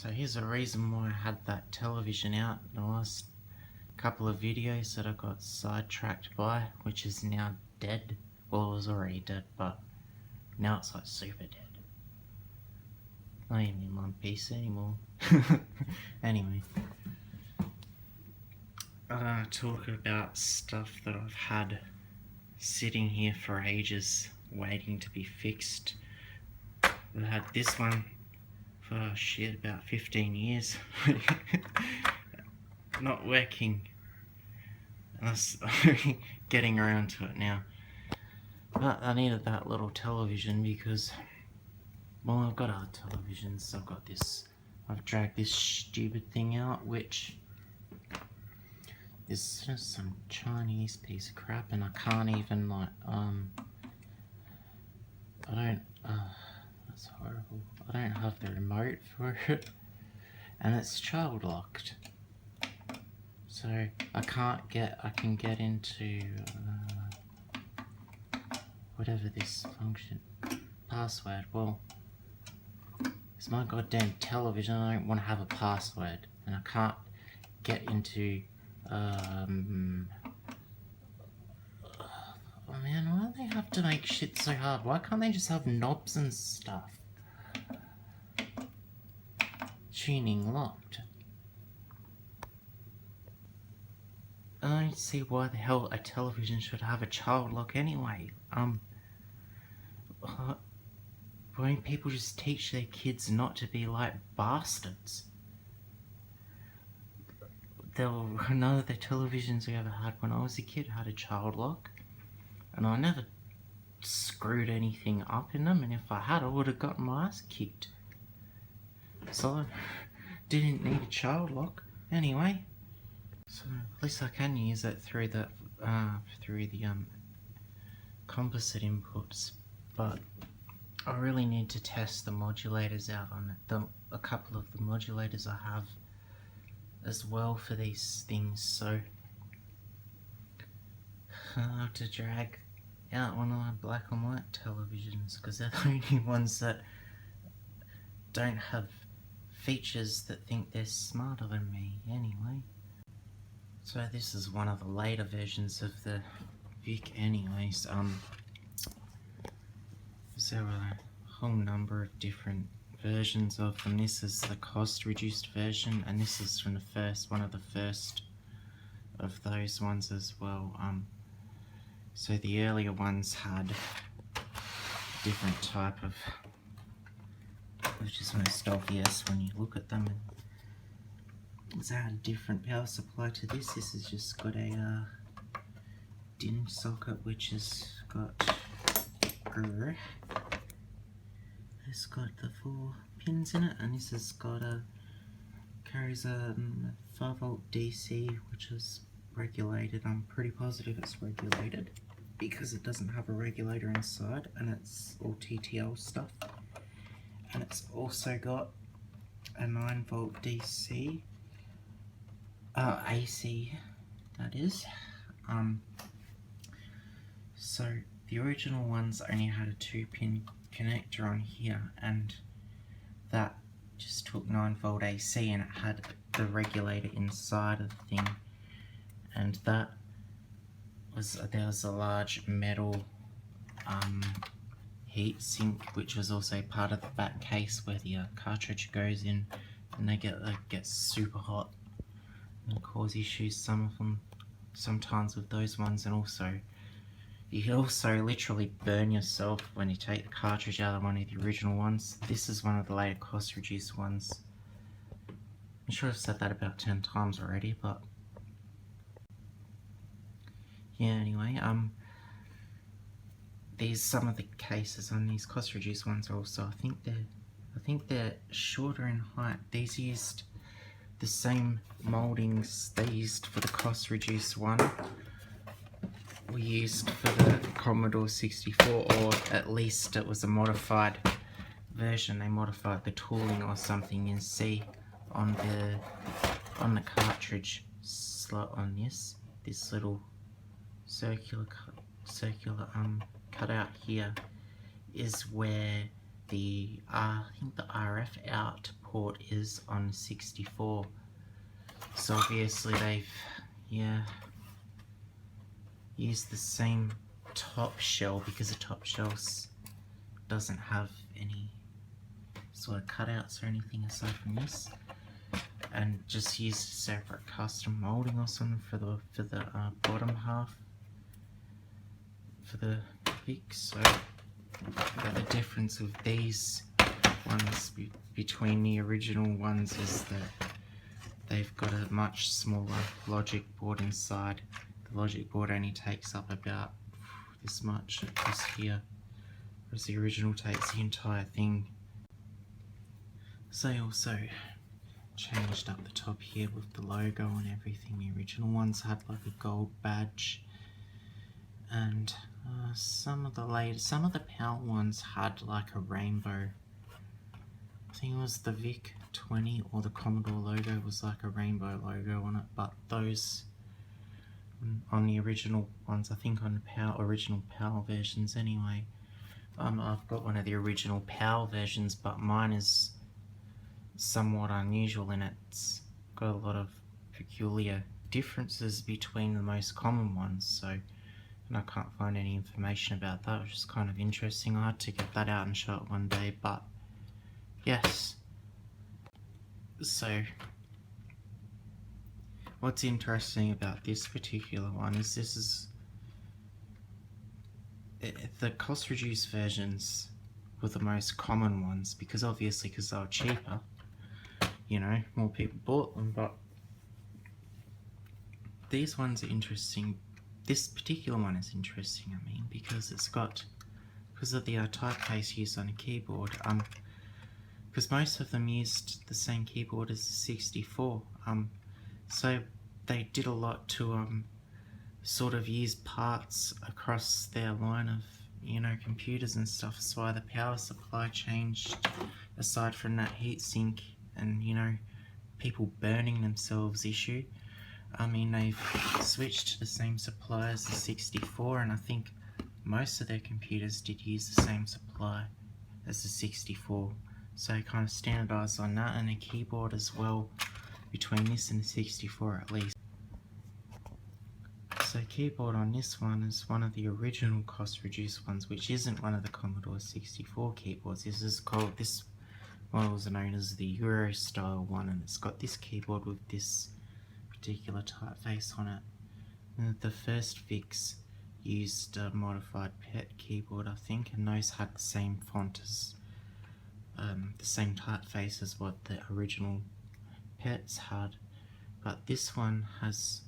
So here's a reason why I had that television out in the last couple of videos that I got sidetracked by, which is now dead. Well, it was already dead, but now it's like super dead. Not even in one piece anymore. Anyway, I'm gonna talk about stuff that I've had sitting here for ages, waiting to be fixed. I've had this one for about 15 years. Not working. I'm getting around to it now. But I needed that little television because, well, I've got other televisions. I've dragged this stupid thing out, which is just some Chinese piece of crap, and I can't even, like, that's horrible. I don't have the remote for it, and it's child locked. So I can get into whatever this function, password. Well, it's my goddamn television. I don't want to have a password, and I can't get into oh man, why do they have to make shit so hard? Why can't they just have knobs and stuff? Tuning locked. I don't see why the hell a television should have a child lock anyway. Why don't people just teach their kids not to be like bastards? None of the televisions I ever had when I was a kid had a child lock, and I never screwed anything up in them, and if I had, I would have gotten my ass kicked. So I didn't need a child lock anyway. So at least I can use it through the composite inputs, but I really need to test the modulators out on it. A couple of the modulators I have as well for these things, so I'll have to drag out one of my black and white televisions because they're the only ones that don't have features that think they're smarter than me anyway. So this is one of the later versions of the Vic anyways. There were a whole number of different versions of them. This is the cost reduced version, and this is from one of the first of those ones as well. So the earlier ones had a different type of, which is most obvious when you look at them. It's had a different power supply to this. This has just got a DIN socket, which has got it's got the 4 pins in it, and this has got carries a 5V DC, which is regulated. I'm pretty positive it's regulated because it doesn't have a regulator inside, and it's all TTL stuff. And it's also got a 9V DC. AC, that is. So the original ones only had a 2-pin connector on here, and that just took 9V AC, and it had the regulator inside of the thing, and there was a large metal heat sink, which was also part of the back case where the cartridge goes in, and they get super hot and cause issues sometimes with those ones. And also you can also literally burn yourself when you take the cartridge out of one of the original ones. This is one of the later cost reduced ones. I'm sure I've said that about 10 times already, but yeah, anyway, some of the cases on these cost reduced ones are also, I think they're shorter in height. These used the same mouldings they used for the cost reduced one we used for the Commodore 64, or at least it was a modified version. They modified the tooling or something in C on the cartridge slot on this little circular cutout here is where the I think the RF out port is on 64. So obviously they've, used the same top shell, because the top shell doesn't have any sort of cutouts or anything aside from this, and just used a separate custom molding or something for the bottom half for the Vic. So the difference with these ones between the original ones is that they've got a much smaller logic board inside. The logic board only takes up about this much, this here, whereas the original takes the entire thing. So they also changed up the top here with the logo and everything. The original ones had like a gold badge, and some of the PAL ones had like a rainbow. I think it was the Vic 20 or the Commodore logo was like a rainbow logo on it, but those on the original ones, I think on the original PAL versions anyway. I've got one of the original PAL versions, but mine is somewhat unusual and it's got a lot of peculiar differences between the most common ones, so, and I can't find any information about that, which is kind of interesting. I had to get that out and show it one day, but yes. So what's interesting about this particular one is this is the cost reduced versions were the most common ones, because obviously because they were cheaper, you know, more people bought them. But these ones are interesting. This particular one is interesting, I mean, because it's got, because of the typeface used on a keyboard, because most of them used the same keyboard as the 64, so they did a lot to sort of use parts across their line of, you know, computers and stuff. That's why the power supply changed, aside from that heatsink and, you know, people burning themselves issue. I mean, they've switched to the same supply as the 64, and I think most of their computers did use the same supply as the 64. So kind of standardised on that, and a keyboard as well between this and the 64 at least. So keyboard on this one is one of the original cost reduced ones, which isn't one of the Commodore 64 keyboards. This model is known as the Euro style one, and it's got this keyboard with this particular typeface on it. And the first Vics used a modified PET keyboard, I think, and those had the same font as the same typeface as what the original PETs had, but this one has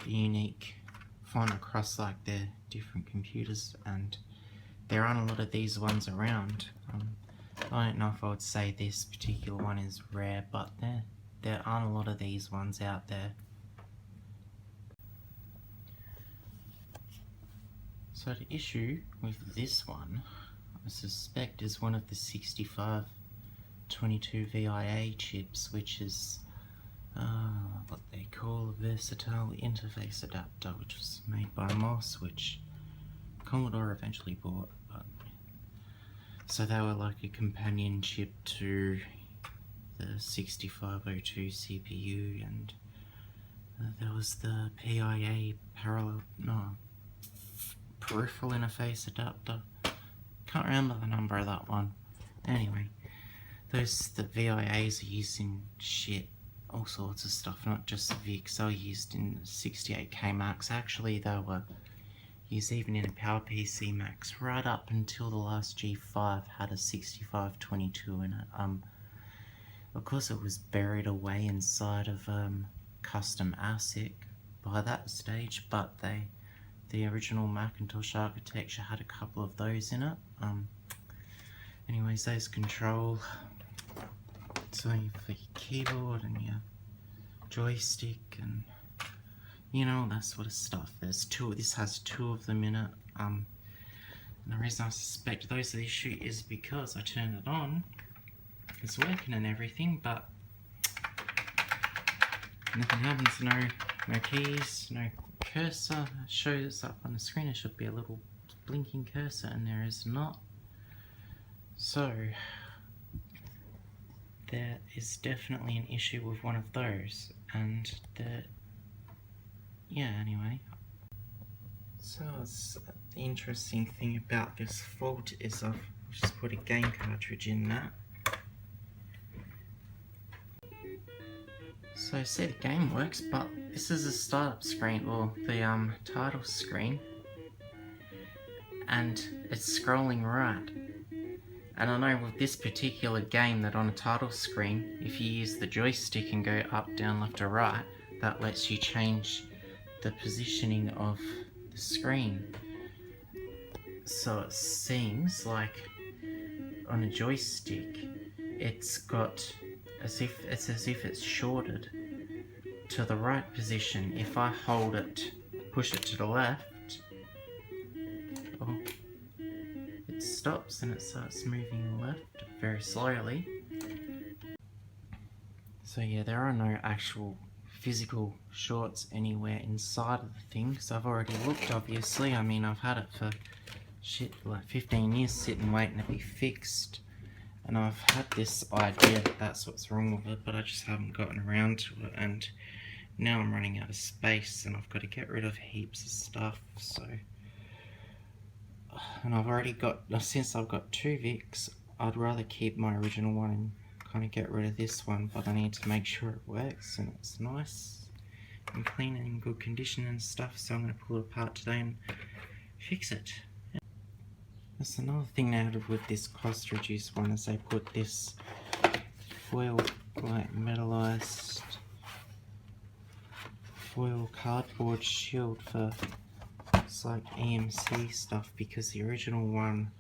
a unique font across like their different computers, and there aren't a lot of these ones around. I don't know if I would say this particular one is rare, but there aren't a lot of these ones out there. So the issue with this one, I suspect, is one of the 6522 VIA chips, which is what they call a versatile interface adapter, which was made by MOS, which Commodore eventually bought. But so they were like a companion chip to the 6502 CPU, and there was the PIA peripheral interface adapter. Can't remember the number of that one. Anyway, the VIAs are used in all sorts of stuff, not just the Vics. They were used in 68K Max. Actually, they were used even in a PowerPC Max, right up until the last G5 had a 6522 in it. Of course, it was buried away inside of custom ASIC by that stage, but the original Macintosh architecture had a couple of those in it. Anyways, those control, so for your keyboard and your joystick and, you know, that sort of stuff. This has two of them in it. And the reason I suspect those are the issue is because I turned it on, it's working and everything, but nothing happens. No keys, no cursor shows up on the screen. There should be a little blinking cursor, and there is not. So there is definitely an issue with one of those, and yeah, anyway. So the interesting thing about this fault is I've just put a game cartridge in that. So see, the game works, but this is a startup screen, or the title screen, and it's scrolling right. And I know with this particular game that on a title screen, if you use the joystick and go up, down, left or right, that lets you change the positioning of the screen. So it seems like on a joystick, it's got as if it's shorted to the right position. If I hold it, push it to the left, oh, it stops and it starts moving left very slowly. So yeah, there are no actual physical shorts anywhere inside of the thing, so I've already looked, obviously. I mean, I've had it for shit like 15 years sitting waiting to be fixed, and I've had this idea that that's what's wrong with it, but I just haven't gotten around to it, and now I'm running out of space and I've got to get rid of heaps of stuff. So, and I've already got, since I've got 2 Vics, I'd rather keep my original one and kind of get rid of this one, but I need to make sure it works and it's nice and clean and in good condition and stuff, so I'm going to pull it apart today and fix it. That's another thing they added with this cost reduced one, is they put this foil, like metallized foil cardboard shield for, it's like EMC stuff, because the original one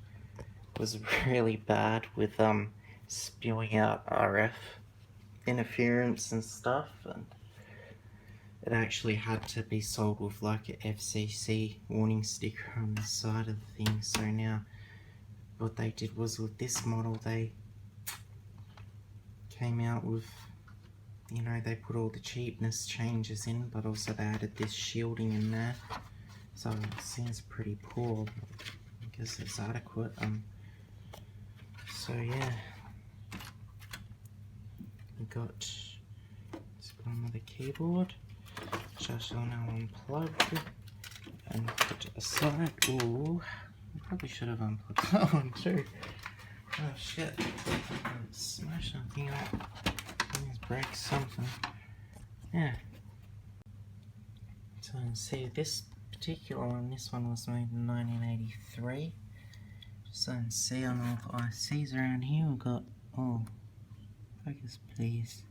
was really bad with spewing out RF interference and stuff, and it actually had to be sold with like a FCC warning sticker on the side of the thing. So now what they did was, with this model, they came out with, you know, they put all the cheapness changes in, but also they added this shielding in there, so it seems pretty poor, but I guess it's adequate. So yeah, we got this one with the keyboard, which I shall now unplug and put aside. Ooh, I probably should have unplugged that one too. Oh shit, smash something up. Let's break something. Yeah. So you can see this particular one, this one was made in 1983. So you can see on all the ICs around here, we've got, oh, focus please.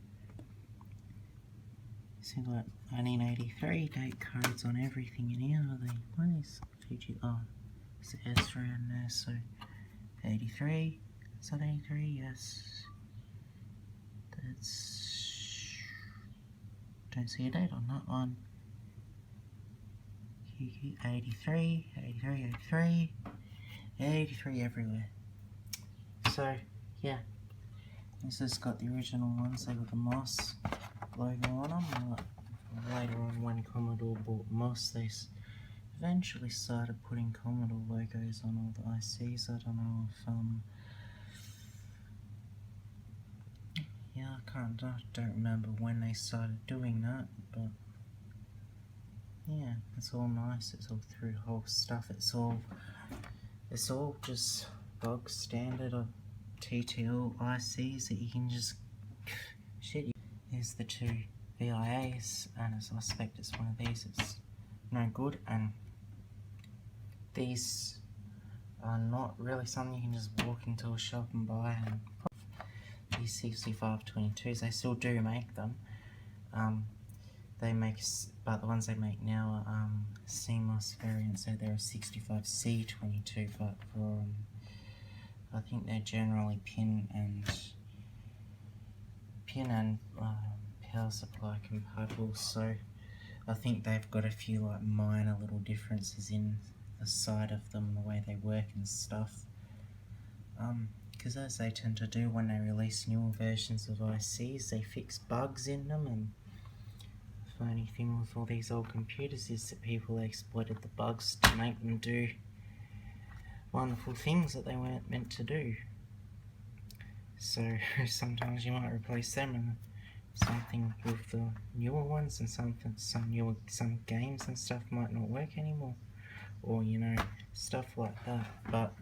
See, like 1983 date codes on everything in here. Are they? What is TG? Oh, it's the S around there, so 83. Is that 83? Yes. That's, don't see a date on that one. 83, 83, 83, 83 everywhere. So, yeah. This has got the original ones, they got the Moss logo on them. Later on, when Commodore bought Moss, they eventually started putting Commodore logos on all the ICs. I don't know if, yeah, I don't remember when they started doing that, but yeah, it's all nice. It's all through whole stuff. It's all just bog standard of TTL ICs that you can just shit. Here's the 2 VIAs, and I suspect it's one of these. It's no good, and these are not really something you can just walk into a shop and buy. And these 6522s, they still do make them. They make, but the ones they make now are CMOS variants, so they're a 65C22, but for I think they're generally pin and power supply compatible. So I think they've got a few like minor little differences in the side of them, the way they work and stuff. Because as they tend to do when they release newer versions of ICs, they fix bugs in them, and the funny thing with all these old computers is that people exploited the bugs to make them do wonderful things that they weren't meant to do. So sometimes you might replace them and something with the newer ones, and some games and stuff might not work anymore, or you know, stuff like that. But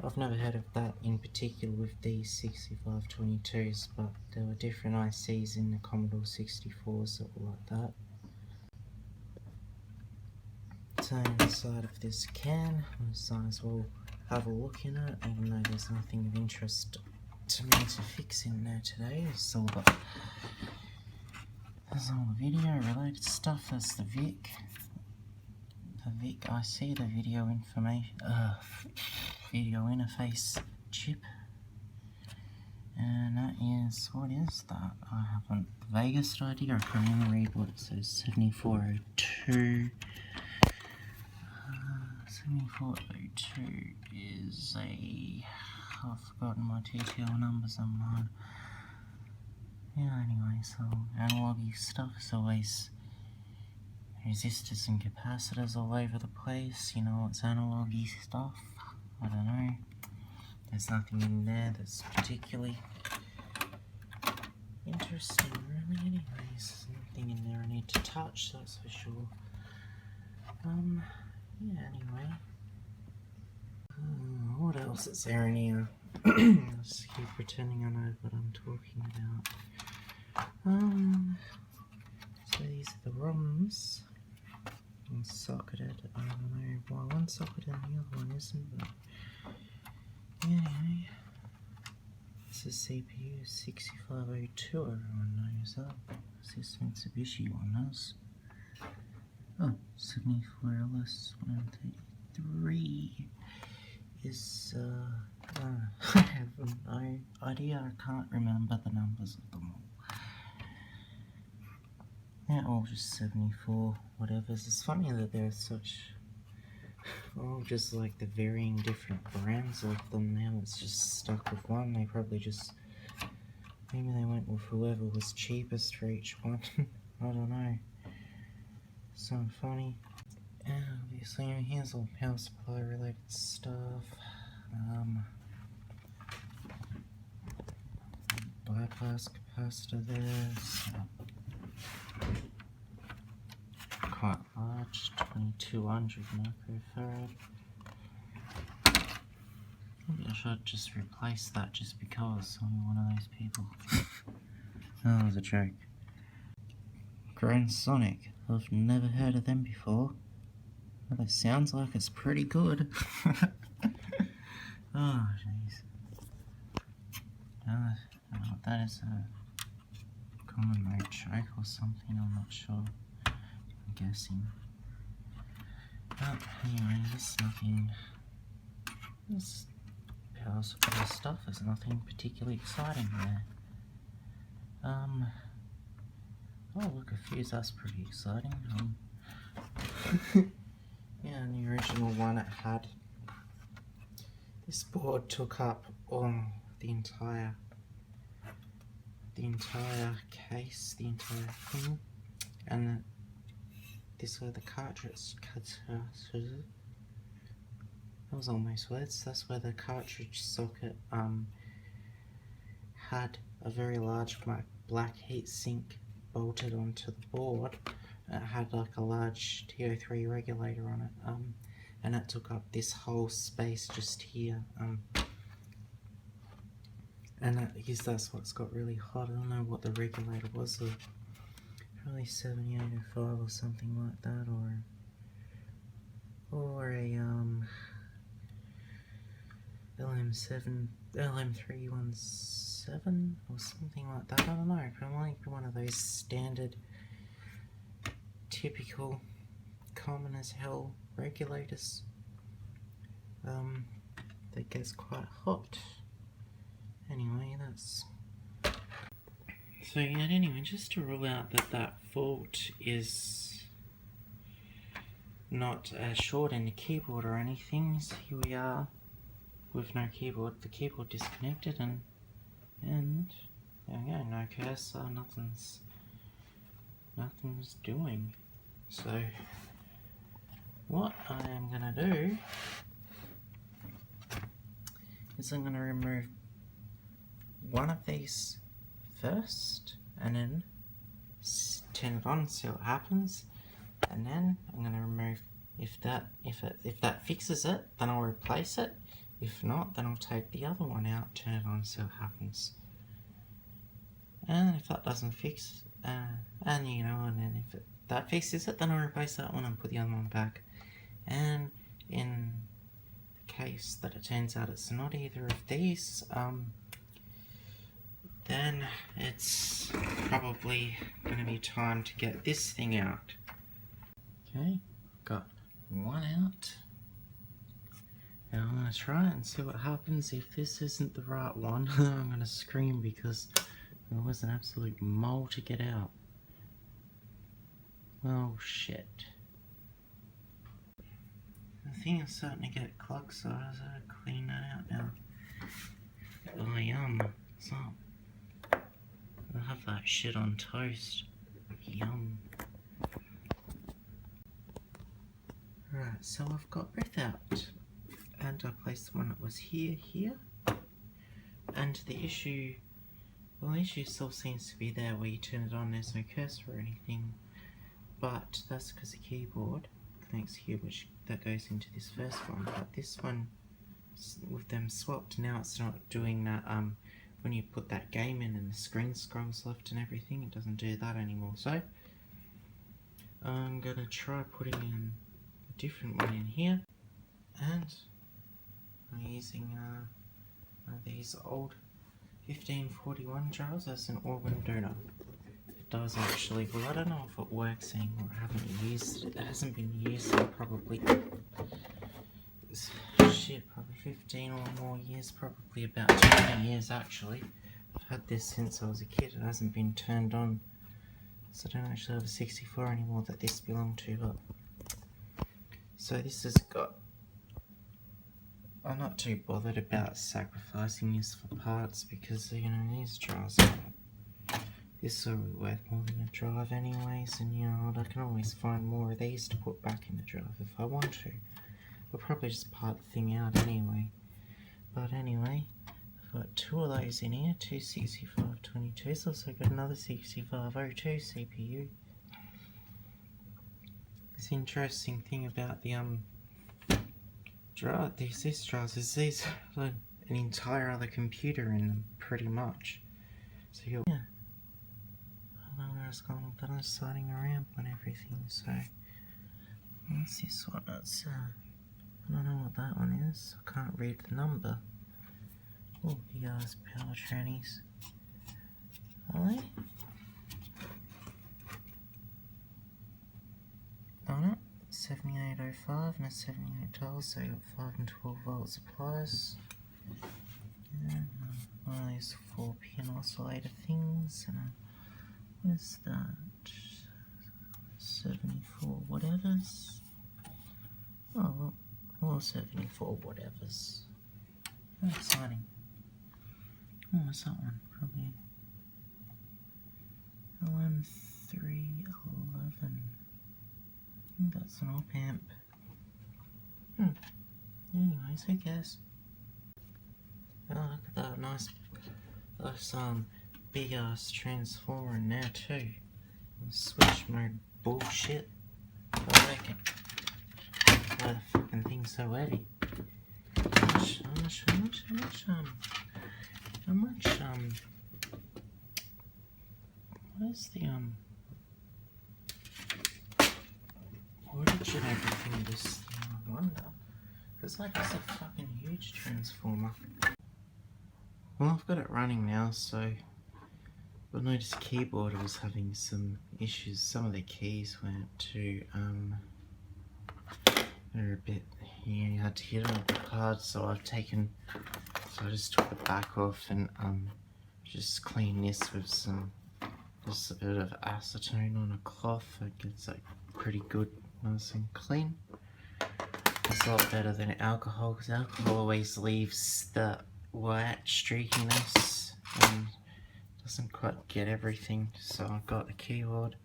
I've never heard of that in particular with these 6522s, but there were different ICs in the Commodore 64s that were like that. So inside of this can, I might as well have a look in it, even though there's nothing of interest to me to fix in there today. It's all the video related stuff. That's the Vic. The Vic IC, the video information, video interface chip. And that is, what is that? I haven't the vaguest idea. I can't even read what it says. 7402. 7402 is a... I've forgotten my TTL numbers on mine. Yeah, anyway, so analog stuff is always resistors and capacitors all over the place. You know, it's analog stuff. I don't know. There's nothing in there that's particularly interesting, really. Anyways, there's nothing in there I need to touch, that's for sure. Yeah, anyway. What else is there in here? Let's keep pretending I know what I'm talking about. So these are the ROMs. And socketed. I don't know why one's socketed and the other one isn't, but anyway. This is CPU 6502, everyone knows that. This Mitsubishi one has. Oh, 74 LS 133 is, I have no idea, I can't remember the numbers of them all. They're all just 74 whatevers. It's funny that there's such, just like the varying different brands of them now. It's just stuck with one. They probably just, maybe they went with whoever was cheapest for each one. I don't know. So funny. And obviously here's all power supply related stuff. Bypass capacitor there. So quite large, 2200 microfarad. Maybe I should just replace that just because I'm one of those people. That was a joke. Grand Sonic. I've never heard of them before. But it sounds like it's pretty good. Oh, jeez. I don't know what that is. A common mode choke or something, I'm not sure. I'm guessing. But anyway, there's nothing. This power supply stuff, there's nothing particularly exciting there. Oh, look, a fuse, that's pretty exciting. Yeah, in the original one it had, this board took up the entire case, the entire thing, and this where the cartridge cuts out. That was almost words. That's where the cartridge socket had a very large black heat sink bolted onto the board. It had like a large TO3 regulator on it, and it took up this whole space just here, and I guess that's what's got really hot. I don't know what the regulator was, probably 7805 or something like that, or a LM317 or something like that. I don't know, probably one of those standard typical common as hell regulators that gets quite hot. Anyway, that's so yeah, anyway, just to rule out that fault is not a short in the keyboard or anything, so here we are with no keyboard, the keyboard disconnected, and there we go, no cursor, nothing's doing. So what I am gonna do is I'm gonna remove one of these first, and then turn it on, see what happens, and then I'm going to remove. If that fixes it, then I'll replace it. If not, then I'll take the other one out, turn it on, see what happens. And if that doesn't fix, and then if that fixes it, then I'll replace that one and put the other one back. And in the case that it turns out it's not either of these, then it's probably going to be time to get this thing out. Okay, got one out. Now I'm going to try it and see what happens. If this isn't the right one, I'm going to scream because it was an absolute mole to get out. Oh shit. The thing is starting to get clogged, so I gotta clean that out now. Oh yum. So I'll have that shit on toast. Yum. Right, so I've got both out. And I placed the one that was here. And the issue still seems to be there where you turn it on, there's no cursor or anything. But that's because the keyboard connects here, which that goes into this first one. But this one, with them swapped, now it's not doing that. When you put that game in and the screen scrolls left and everything, it doesn't do that anymore. So I'm gonna try putting in a different one in here, and I'm using one of these old 1541 jars as an organ donor. It does actually, well, I don't know if it works anymore. I haven't used it. It hasn't been used in probably probably 15 or more years, probably about 20 years actually. I've had this since I was a kid. It hasn't been turned on, so I don't actually have a 64 anymore that this belonged to. But so this has got, I'm not too bothered about sacrificing this for parts because, you know, these jars this will be worth more than a drive anyways, and you know, I can always find more of these to put back in the drive if I want to. I'll probably just part the thing out anyway. But anyway, I've got two of those in here, two 6522s, also got another 6502 CPU. This interesting thing about the these drives is these have an entire other computer in them, pretty much. So yeah, I don't know where it's going with that. I'm starting a ramp on everything. So what's this one? That's I don't know what that one is. I can't read the number. Oh, big ass power trannies. Are they? On it. 7805 and a 7812, so you got 5 and 12 volt supplies. And one of these 4-pin oscillator things, and what's that? 74 whatevers. Oh, well, 74 whatevers. How exciting. Oh, what's that one? Probably LM311. I think that's an op amp. Anyways, who cares? Oh, look at that nice big ass transformer in there too. Switch mode bullshit. I reckon. Why the fucking thing's so heavy? How much what is the wattage and everything of this thing, I wonder? Because like it's a fucking huge transformer. Well, I've got it running now, so I noticed the keyboard was having some issues. Some of the keys weren't too they're a bit, you had to hit them a bit hard, so I just took the back off and just cleaned this with just a bit of acetone on a cloth. It gets like pretty good, nice and clean. It's a lot better than alcohol, because alcohol always leaves the white streakiness and doesn't quite get everything. So I've got the keyboard.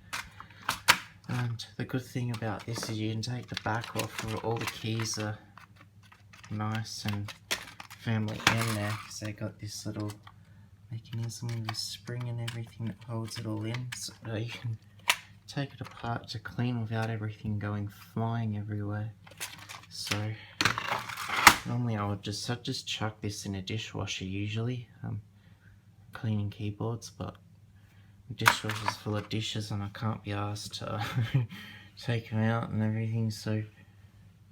And the good thing about this is you can take the back off, where all the keys are nice and firmly in there, because they got this little mechanism with a spring and everything that holds it all in, so you can take it apart to clean without everything going flying everywhere. So normally I'd just chuck this in a dishwasher usually, cleaning keyboards, but the dishwasher's full of dishes and I can't be asked to take them out and everything, so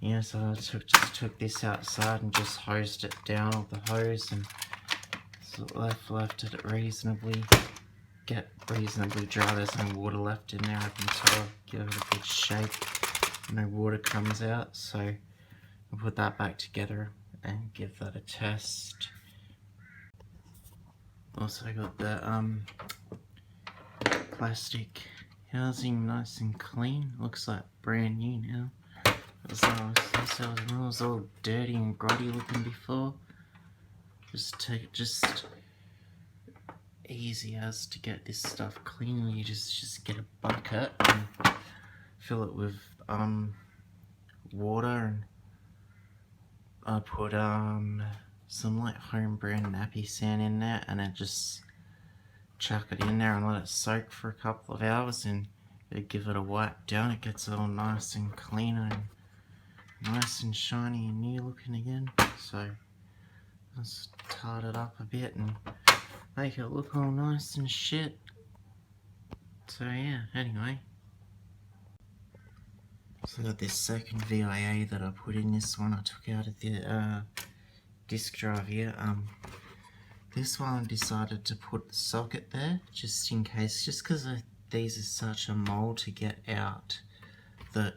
yeah, so I just took this outside and just hosed it down with the hose and so left it reasonably dry. There's no water left in there, I can tell. Give it a good shake, no water comes out, so I'll put that back together and give that a test. Also got the plastic housing nice and clean, looks like brand new now. It was all dirty and grotty looking before. Just easy as to get this stuff clean. You just get a bucket and fill it with water, and I put some like home brand nappy sand in there, and then just chuck it in there and let it soak for a couple of hours, and give it a wipe down. It gets all nice and clean and nice and shiny and new looking again. So let's tart it up a bit and make it look all nice and shit. So yeah, anyway. So I got this second VIA that I put in. This one I took out of the disk drive here. This one I decided to put the socket there just in case, just because these are such a mole to get out that,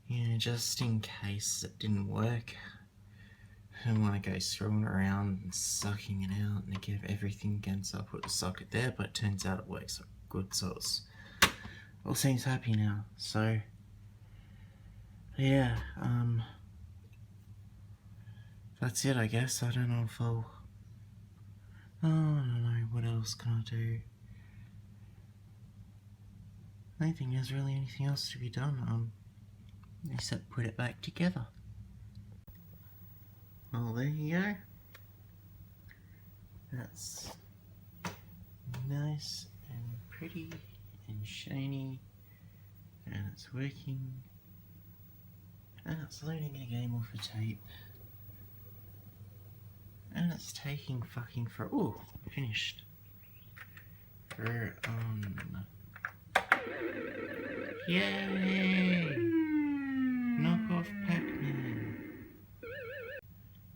you know, just in case it didn't work. I don't want to go screwing around and sucking it out and give everything again, so I put the socket there, but it turns out it works good, so it's all seems happy now. So yeah, that's it, I guess. I don't know if I don't know, what else can I do? I don't think there's really anything else to be done, except put it back together. Well, there you go. That's nice and pretty and shiny, and it's working, and it's loading a game off a tape, and it's taking fucking finished. Yay! Knock off Pac-Man.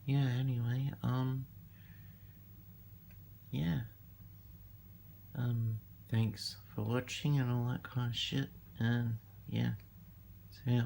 Yeah, anyway, yeah. Thanks for watching and all that kind of shit, and yeah, see ya.